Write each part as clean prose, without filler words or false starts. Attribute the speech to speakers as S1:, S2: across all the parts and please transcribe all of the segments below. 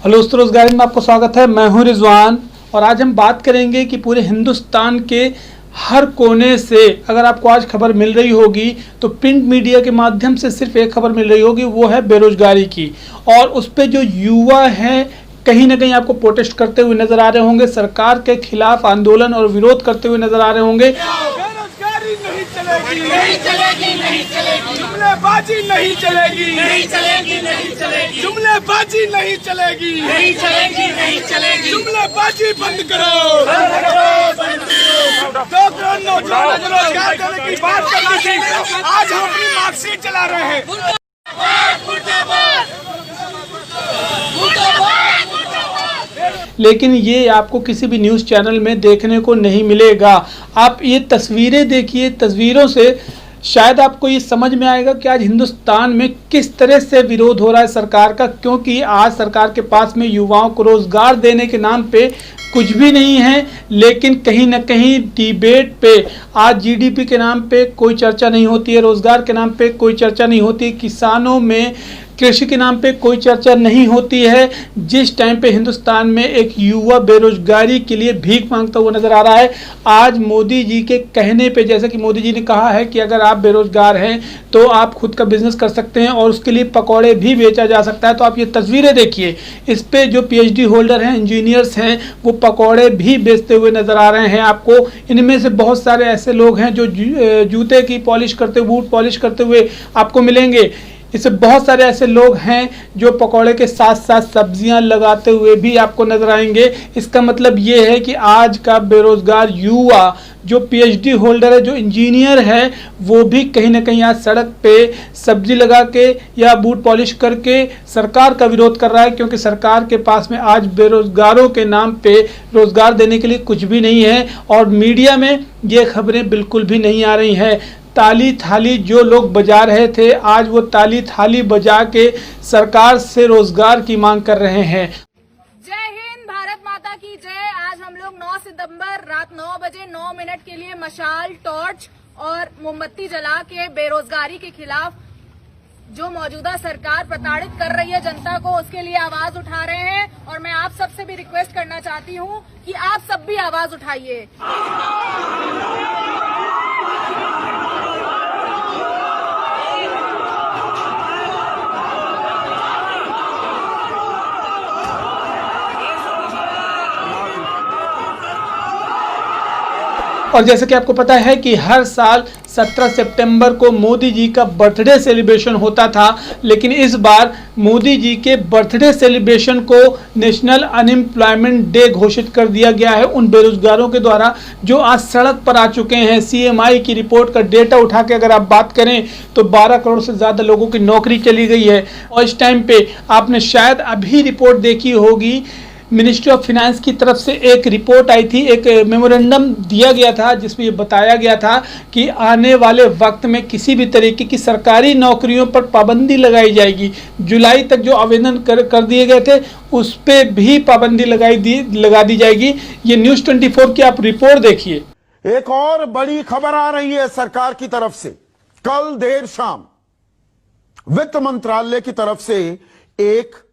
S1: Hello दोस्तों, रोजगार में आपको स्वागत है। मैं हूं रिजवान और आज हम बात करेंगे कि पूरे हिंदुस्तान के हर कोने से अगर आपको आज खबर मिल रही होगी तो प्रिंट मीडिया के माध्यम से सिर्फ एक खबर मिल रही होगी, वो है बेरोजगारी की। और उस पे जो युवा हैं कहीं ना कहीं आपको प्रोटेस्ट करते हुए नजर आ रहे होंगे, सरकार के खिलाफ आंदोलन और विरोध करते हुए नजर आ रहे होंगे।
S2: बेरोजगारी नहीं चलेगी, नहीं चलेगी, नहीं चलेगी, जुमलेबाजी नहीं चलेगी, नहीं चलेगी, नहीं चलेगी, जुमलेबाजी नहीं चलेगी, नहीं चलेगी, नहीं चलेगी, जुमलेबाजी बंद करो, बंद करो, बंद करो। 2 करोड़ नौजवानों को रोजगार देने की बात करनी थी, आज हम अपनी मार्कशीट चला रहे हैं।
S1: लेकिन ये आपको किसी भी न्यूज़ चैनल में देखने को नहीं मिलेगा। आप ये तस्वीरें देखिए, तस्वीरों से शायद आपको ये समझ में आएगा कि आज हिंदुस्तान में किस तरह से विरोध हो रहा है सरकार का, क्योंकि आज सरकार के पास में युवाओं को रोजगार देने के नाम पे कुछ भी नहीं है। लेकिन कहीं ना कहीं डिबेट पे आज जीडीपी के नाम पे कोई चर्चा नहीं होती है, रोजगार के नाम पे कोई चर्चा नहीं होती, किसानों में कृषि के नाम पे कोई चर्चा नहीं होती है। जिस टाइम पे हिंदुस्तान में एक युवा बेरोजगारी के लिए भीख मांगता हुआ नजर आ रहा है, आज मोदी जी के कहने पे, जैसे कि मोदी जी ने कहा है कि अगर आप बेरोजगार हैं तो आप खुद का बिजनेस कर सकते हैं और उसके लिए पकौड़े भी बेचा जा सकता है। तो आप ये तस्वीरें देखिए, इस पे जो पीएचडी होल्डर हैं, इंजीनियर्स हैं, वो पकौड़े भी बेचते हुए नजर आ रहे हैं आपको। इनमें से बहुत सारे ऐसे लोग हैं जो जूते की पॉलिश करते, बूट पॉलिश करते हुए आपको मिलेंगे। इससे बहुत सारे ऐसे लोग हैं जो पकौड़े के साथ साथ सब्जियां लगाते हुए भी आपको नजर आएंगे। इसका मतलब ये है कि आज का बेरोजगार युवा जो पीएचडी होल्डर है, जो इंजीनियर है, वो भी कहीं ना कहीं आज सड़क पे सब्जी लगा के या बूट पॉलिश करके सरकार का विरोध कर रहा है, क्योंकि सरकार के पास में आज बेरोजगारों के नाम पे रोजगार देने के लिए कुछ भी नहीं है। और मीडिया में ये खबरें बिल्कुल भी नहीं आ रही हैं। ताली थाली जो लोग बजा रहे थे, आज वो ताली थाली बजा के सरकार से रोजगार की मांग कर रहे हैं।
S3: जय हिंद, भारत माता की जय। आज हम लोग 9 सितंबर रात 9 बजे 9 मिनट के लिए मशाल, टॉर्च और मोमबत्ती जला के बेरोजगारी के खिलाफ जो मौजूदा सरकार प्रताड़ित कर रही है जनता को, उसके लिए आवाज उठा रहे हैं। और मैं आप सबसे भी रिक्वेस्ट करना चाहती हूँ कि आप सब भी आवाज उठाइए।
S1: और जैसे कि आपको पता है कि हर साल 17 सितंबर को मोदी जी का बर्थडे सेलिब्रेशन होता था, लेकिन इस बार मोदी जी के बर्थडे सेलिब्रेशन को नेशनल अनएम्प्लॉयमेंट डे घोषित कर दिया गया है उन बेरोजगारों के द्वारा जो आज सड़क पर आ चुके हैं। सीएमआई की रिपोर्ट का डेटा उठा के अगर आप बात करें तो 12 करोड़ से ज़्यादा लोगों की नौकरी चली गई है। और इस टाइम पे आपने शायद अभी रिपोर्ट देखी होगी, मिनिस्ट्री ऑफ फाइनेंस की तरफ से एक रिपोर्ट आई थी, एक मेमोरेंडम दिया गया था जिसमें ये बताया गया था कि आने वाले वक्त में किसी भी तरीके की सरकारी नौकरियों पर पाबंदी लगाई जाएगी। जुलाई तक जो आवेदन कर दिए गए थे उस पर भी पाबंदी लगा दी जाएगी। ये न्यूज़ 24 की आप रिपोर्ट देखिए।
S4: एक और बड़ी खबर आ रही है सरकार की तरफ से। कल देर शाम वित्त मंत्रालय की तरफ से एक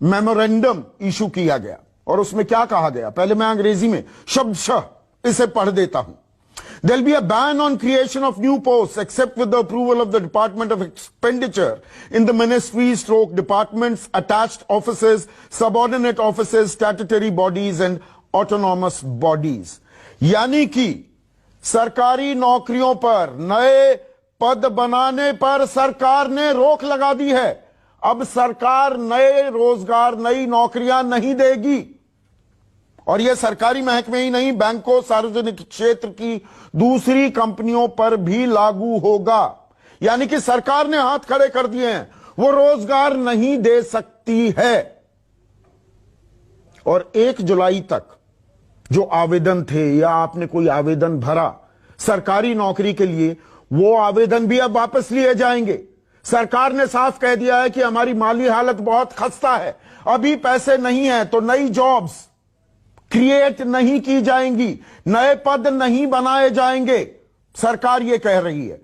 S4: मेमोरेंडम इशू किया गया और उसमें क्या कहा गया, पहले मैं अंग्रेजी में शब्दशः इसे पढ़ देता हूं। There'll be a ban on creation of new posts except with the approval of the Department of Expenditure in the ministries, departments, attached offices, subordinate offices, statutory bodies and autonomous bodies। यानी कि सरकारी नौकरियों पर नए पद बनाने पर सरकार ने रोक लगा दी है। अब सरकार नए रोजगार, नई नौकरियां नहीं देगी। और यह सरकारी महकमे ही नहीं, बैंकों, सार्वजनिक क्षेत्र की दूसरी कंपनियों पर भी लागू होगा। यानी कि सरकार ने हाथ खड़े कर दिए हैं, वो रोजगार नहीं दे सकती है। और 1 जुलाई तक जो आवेदन थे या आपने कोई आवेदन भरा सरकारी नौकरी के लिए, वो आवेदन भी अब वापस लिए जाएंगे। सरकार ने साफ कह दिया है कि हमारी माली हालत बहुत खस्ता है, अभी पैसे नहीं है तो नई जॉब्स क्रिएट नहीं की जाएंगी, नए पद नहीं बनाए जाएंगे, सरकार ये कह रही है।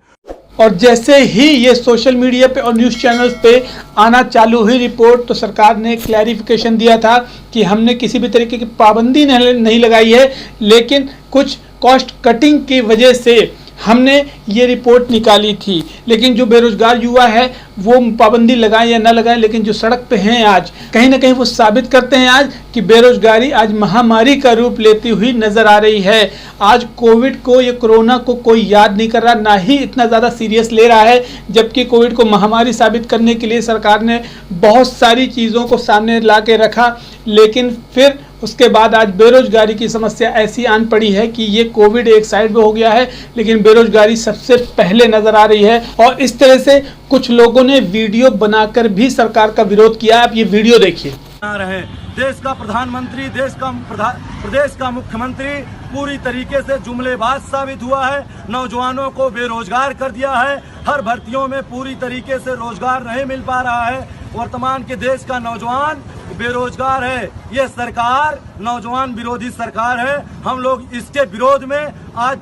S1: और जैसे ही ये सोशल मीडिया पे और न्यूज़ चैनल्स पे आना चालू हुई रिपोर्ट, तो सरकार ने क्लैरिफिकेशन दिया था कि हमने किसी भी तरीके की पाबंदी नहीं लगाई है, लेकिन कुछ कॉस्ट कटिंग की वजह से हमने ये रिपोर्ट निकाली थी। लेकिन जो बेरोजगार युवा है वो पाबंदी लगाएं या ना लगाएं, लेकिन जो सड़क पे हैं आज, कहीं ना कहीं वो साबित करते हैं आज कि बेरोजगारी आज महामारी का रूप लेती हुई नजर आ रही है। आज कोविड को या कोरोना को कोई याद नहीं कर रहा, ना ही इतना ज़्यादा सीरियस ले रहा है, जबकि कोविड को महामारी साबित करने के लिए सरकार ने बहुत सारी चीज़ों को सामने ला के रखा, लेकिन फिर उसके बाद आज बेरोजगारी की समस्या ऐसी आन पड़ी है कि ये कोविड एक साइड पे हो गया है, लेकिन बेरोजगारी सबसे पहले नजर आ रही है। और इस तरह से कुछ लोगों ने वीडियो बनाकर भी सरकार का विरोध किया। आप ये वीडियो देखिए।
S5: देश का प्रधानमंत्री, प्रदेश का मुख्यमंत्री पूरी तरीके से जुमलेबाज साबित हुआ है, नौजवानों को बेरोजगार कर दिया है, हर भर्तियों में पूरी तरीके से रोजगार नहीं मिल पा रहा है। वर्तमान के देश का नौजवान बेरोजगार है। ये सरकार नौजवान विरोधी सरकार है। हम लोग इसके विरोध में आज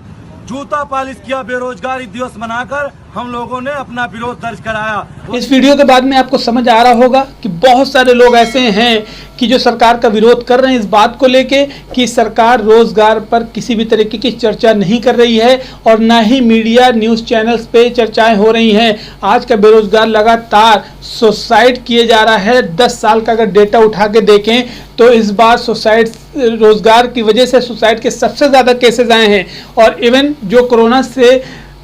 S5: जूता पालिश किया, बेरोजगारी दिवस मनाकर हम लोगों ने अपना विरोध दर्ज कराया।
S1: इस वीडियो के बाद में आपको समझ आ रहा होगा कि बहुत सारे लोग ऐसे हैं कि जो सरकार का विरोध कर रहे हैं इस बात को लेके कि सरकार रोजगार पर किसी भी तरीके की चर्चा नहीं कर रही है, और ना ही मीडिया न्यूज़ चैनल्स पे चर्चाएं हो रही हैं। आज का बेरोजगार लगातार सुसाइड किए जा रहा है। 10 साल का अगर डेटा उठा के देखें तो इस बार सुसाइड, रोजगार की वजह से सुसाइड के सबसे ज़्यादा केसेस आए हैं। और इवन जो कोरोना से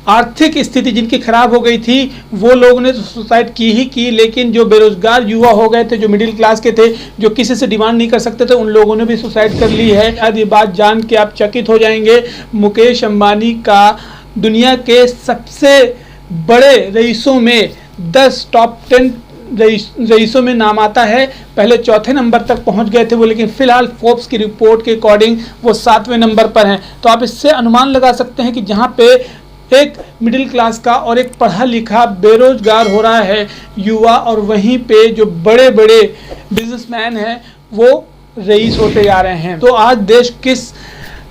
S1: आर्थिक स्थिति जिनकी खराब हो गई थी वो लोगों ने तो सुसाइड की ही की, लेकिन जो बेरोजगार युवा हो गए थे, जो मिडिल क्लास के थे, जो किसी से डिमांड नहीं कर सकते थे, उन लोगों ने भी सुसाइड कर ली है। आज ये बात जान के आप चकित हो जाएंगे, मुकेश अंबानी का दुनिया के सबसे बड़े रईसों में 10 टॉप 10 रईसों में नाम आता है। पहले चौथे नंबर तक पहुंच गए थे वो, लेकिन फिलहाल फोर्ब्स की रिपोर्ट के अकॉर्डिंग वो 7वें नंबर पर हैं। तो आप इससे अनुमान लगा सकते हैं कि जहां पे एक मिडिल क्लास का और एक पढ़ा लिखा बेरोजगार हो रहा है युवा, और वहीं पे जो बड़े बड़े बिजनेसमैन हैं वो रईस होते जा रहे हैं। तो आज देश किस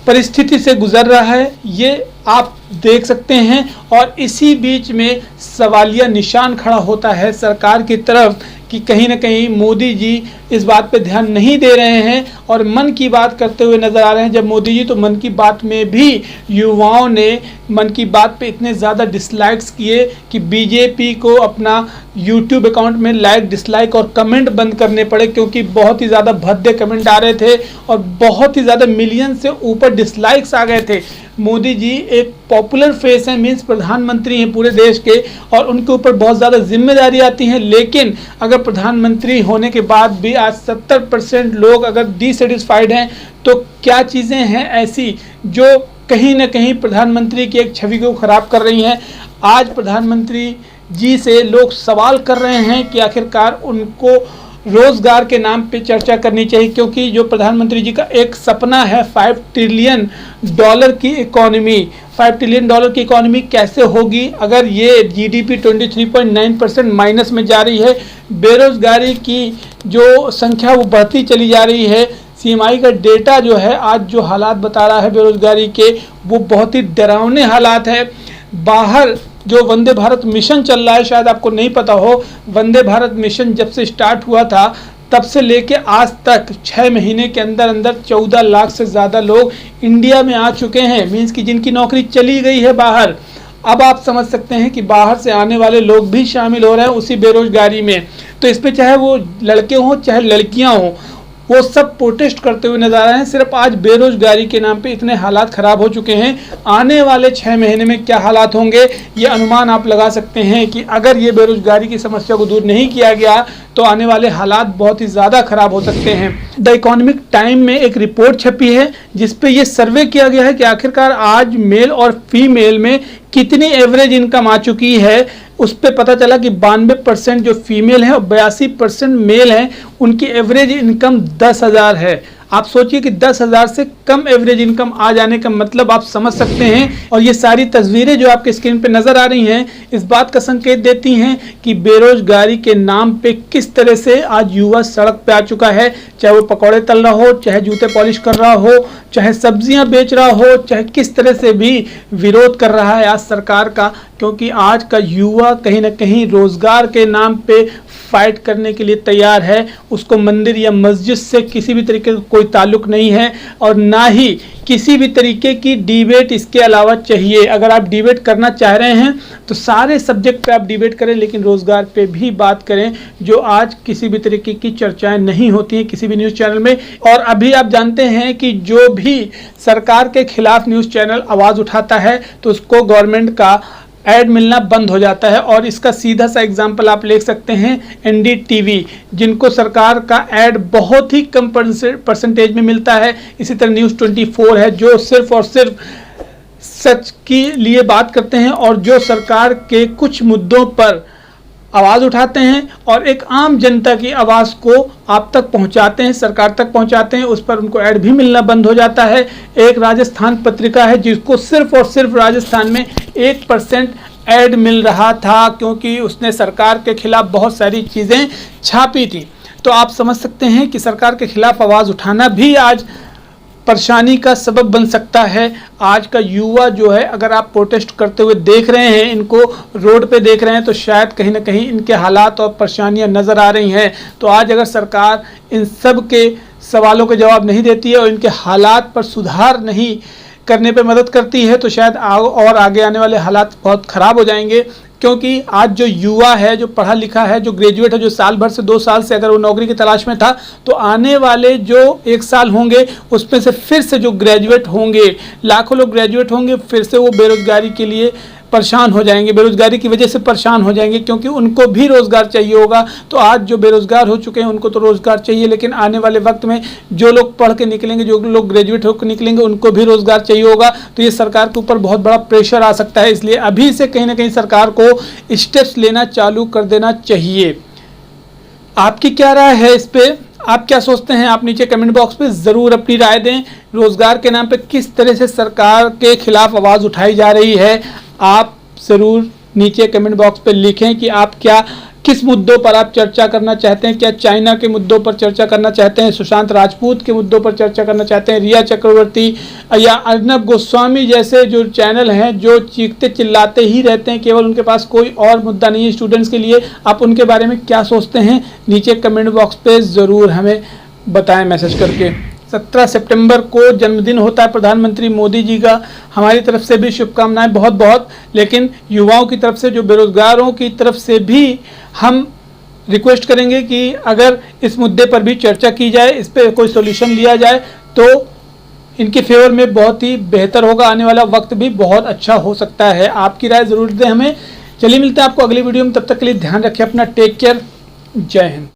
S1: परिस्थिति से गुजर रहा है ये आप देख सकते हैं। और इसी बीच में सवालिया निशान खड़ा होता है सरकार की तरफ कि कहीं ना कहीं मोदी जी इस बात पे ध्यान नहीं दे रहे हैं और मन की बात करते हुए नजर आ रहे हैं। जब मोदी जी तो मन की बात में भी युवाओं ने मन की बात पे इतने ज़्यादा डिसलाइक्स किए कि बीजेपी को अपना यूट्यूब अकाउंट में लाइक, डिसलाइक और कमेंट बंद करने पड़े, क्योंकि बहुत ही ज़्यादा भद्दे कमेंट आ रहे थे और बहुत ही ज़्यादा मिलियन से ऊपर डिसलाइक्स आ गए थे। मोदी जी एक पॉपुलर फेस हैं, मीन्स प्रधानमंत्री हैं पूरे देश के, और उनके ऊपर बहुत ज़्यादा जिम्मेदारी आती है। लेकिन अगर प्रधानमंत्री होने के बाद भी आज 70% लोग अगर डिससेटिस्फाइड हैं, तो क्या चीज़ें हैं ऐसी जो कहीं ना कहीं प्रधानमंत्री की एक छवि को खराब कर रही हैं। आज प्रधानमंत्री जी से लोग सवाल कर रहे हैं कि आखिरकार उनको रोजगार के नाम पे चर्चा करनी चाहिए, क्योंकि जो प्रधानमंत्री जी का एक सपना है $5 ट्रिलियन की इकोनॉमी। $5 ट्रिलियन की इकोनॉमी कैसे होगी अगर ये जीडीपी 23.9% माइनस में जा रही है, बेरोजगारी की जो संख्या वो बढ़ती चली जा रही है। सीएमआई का डेटा जो है आज जो हालात बता रहा है बेरोजगारी के, वो बहुत ही डरावने हालात है। बाहर जो वंदे भारत मिशन चल रहा है, शायद आपको नहीं पता हो, वंदे भारत मिशन जब से स्टार्ट हुआ था तब से लेके आज तक 6 महीने के अंदर अंदर 14 लाख से ज़्यादा लोग इंडिया में आ चुके हैं, मीन्स कि जिनकी नौकरी चली गई है बाहर। अब आप समझ सकते हैं कि बाहर से आने वाले लोग भी शामिल हो रहे हैं उसी बेरोजगारी में। तो इस पे चाहे वो लड़के हों चाहे लड़कियां हों, वो सब प्रोटेस्ट करते हुए नजर आ रहे हैं। सिर्फ आज बेरोजगारी के नाम पे इतने हालात खराब हो चुके हैं, आने वाले 6 महीने में क्या हालात होंगे ये अनुमान आप लगा सकते हैं कि अगर ये बेरोजगारी की समस्या को दूर नहीं किया गया तो आने वाले हालात बहुत ही ज़्यादा खराब हो सकते हैं। द इकोनॉमिक टाइम में एक रिपोर्ट छपी है जिसपे ये सर्वे किया गया है कि आखिरकार आज मेल और फीमेल में कितनी एवरेज इनकम आ चुकी है। उस पर पता चला कि 92% जो फीमेल है और 82% मेल हैं, उनकी एवरेज इनकम 10,000 है। आप सोचिए कि 10,000 से कम एवरेज इनकम आ जाने का मतलब आप समझ सकते हैं। और ये सारी तस्वीरें जो आपके स्क्रीन पे नजर आ रही हैं इस बात का संकेत देती हैं कि बेरोजगारी के नाम पे किस तरह से आज युवा सड़क पे आ चुका है। चाहे वो पकौड़े तल रहा हो, चाहे जूते पॉलिश कर रहा हो, चाहे सब्जियां बेच रहा हो, चाहे किस तरह से भी विरोध कर रहा है आज सरकार का, क्योंकि आज का युवा कहीं ना कहीं रोजगार के नाम पे फाइट करने के लिए तैयार है। उसको मंदिर या मस्जिद से किसी भी तरीके का कोई ताल्लुक नहीं है और ना ही किसी भी तरीके की डिबेट इसके अलावा चाहिए। अगर आप डिबेट करना चाह रहे हैं तो सारे सब्जेक्ट पे आप डिबेट करें, लेकिन रोजगार पे भी बात करें, जो आज किसी भी तरीके की चर्चाएं नहीं होती हैं किसी भी न्यूज़ चैनल में। और अभी आप जानते हैं कि जो भी सरकार के खिलाफ न्यूज़ चैनल आवाज़ उठाता है तो उसको गवर्नमेंट का ऐड मिलना बंद हो जाता है। और इसका सीधा सा एग्जाम्पल आप ले सकते हैं NDTV, जिनको सरकार का ऐड बहुत ही कम परसेंटेज में मिलता है। इसी तरह News 24 है, जो सिर्फ और सिर्फ सच के लिए बात करते हैं और जो सरकार के कुछ मुद्दों पर आवाज़ उठाते हैं और एक आम जनता की आवाज़ को आप तक पहुंचाते हैं, सरकार तक पहुंचाते हैं, उस पर उनको ऐड भी मिलना बंद हो जाता है। एक राजस्थान पत्रिका है जिसको सिर्फ और सिर्फ राजस्थान में 1% ऐड मिल रहा था, क्योंकि उसने सरकार के खिलाफ बहुत सारी चीज़ें छापी थी। तो आप समझ सकते हैं कि सरकार के खिलाफ आवाज़ उठाना भी आज परेशानी का सबब बन सकता है। आज का युवा जो है, अगर आप प्रोटेस्ट करते हुए देख रहे हैं, इनको रोड पे देख रहे हैं, तो शायद कहीं ना कहीं इनके हालात और परेशानियां नज़र आ रही हैं। तो आज अगर सरकार इन सब के सवालों के जवाब नहीं देती है और इनके हालात पर सुधार नहीं करने पे मदद करती है तो शायद और आगे आने वाले हालात बहुत ख़राब हो जाएंगे। क्योंकि आज जो युवा है, जो पढ़ा लिखा है, जो ग्रेजुएट है, जो साल भर से 2 साल से अगर वो नौकरी की तलाश में था, तो आने वाले जो 1 साल होंगे उसमें से फिर से जो ग्रेजुएट होंगे, लाखों लोग ग्रेजुएट होंगे, फिर से वो बेरोजगारी के लिए परेशान हो जाएंगे, बेरोजगारी की वजह से परेशान हो जाएंगे, क्योंकि उनको भी रोज़गार चाहिए होगा। तो आज जो बेरोजगार हो चुके हैं उनको तो रोज़गार चाहिए, लेकिन आने वाले वक्त में जो लोग पढ़ के निकलेंगे, जो लोग ग्रेजुएट होकर निकलेंगे, उनको भी रोज़गार चाहिए होगा। तो ये सरकार के ऊपर बहुत बड़ा प्रेशर आ सकता है। इसलिए अभी से कहीं ना कहीं सरकार को स्टेप्स लेना चालू कर देना चाहिए। आपकी क्या राय है इस पर? आप क्या सोचते हैं? आप नीचे कमेंट बॉक्स पे ज़रूर अपनी राय दें। रोज़गार के नाम पे किस तरह से सरकार के खिलाफ आवाज़ उठाई जा रही है, आप ज़रूर नीचे कमेंट बॉक्स पे लिखें कि आप किस मुद्दों पर आप चर्चा करना चाहते हैं। क्या चाइना के मुद्दों पर चर्चा करना चाहते हैं, सुशांत राजपूत के मुद्दों पर चर्चा करना चाहते हैं, रिया चक्रवर्ती या अर्नब गोस्वामी जैसे जो चैनल हैं जो चीखते चिल्लाते ही रहते हैं, केवल उनके पास कोई और मुद्दा नहीं है स्टूडेंट्स के लिए, आप उनके बारे में क्या सोचते हैं? नीचे कमेंट बॉक्स पे ज़रूर हमें बताएं मैसेज करके। 17 सितंबर को जन्मदिन होता है प्रधानमंत्री मोदी जी का। हमारी तरफ से भी शुभकामनाएं बहुत बहुत, लेकिन युवाओं की तरफ से, जो बेरोजगारों की तरफ से भी हम रिक्वेस्ट करेंगे कि अगर इस मुद्दे पर भी चर्चा की जाए, इस पर कोई सॉल्यूशन लिया जाए तो इनके फेवर में बहुत ही बेहतर होगा। आने वाला वक्त भी बहुत अच्छा हो सकता है। आपकी राय ज़रूर दें हमें। चलिए मिलते हैं आपको अगली वीडियो में, तब तक के लिए ध्यान रखें अपना। टेक केयर, जय हिंद।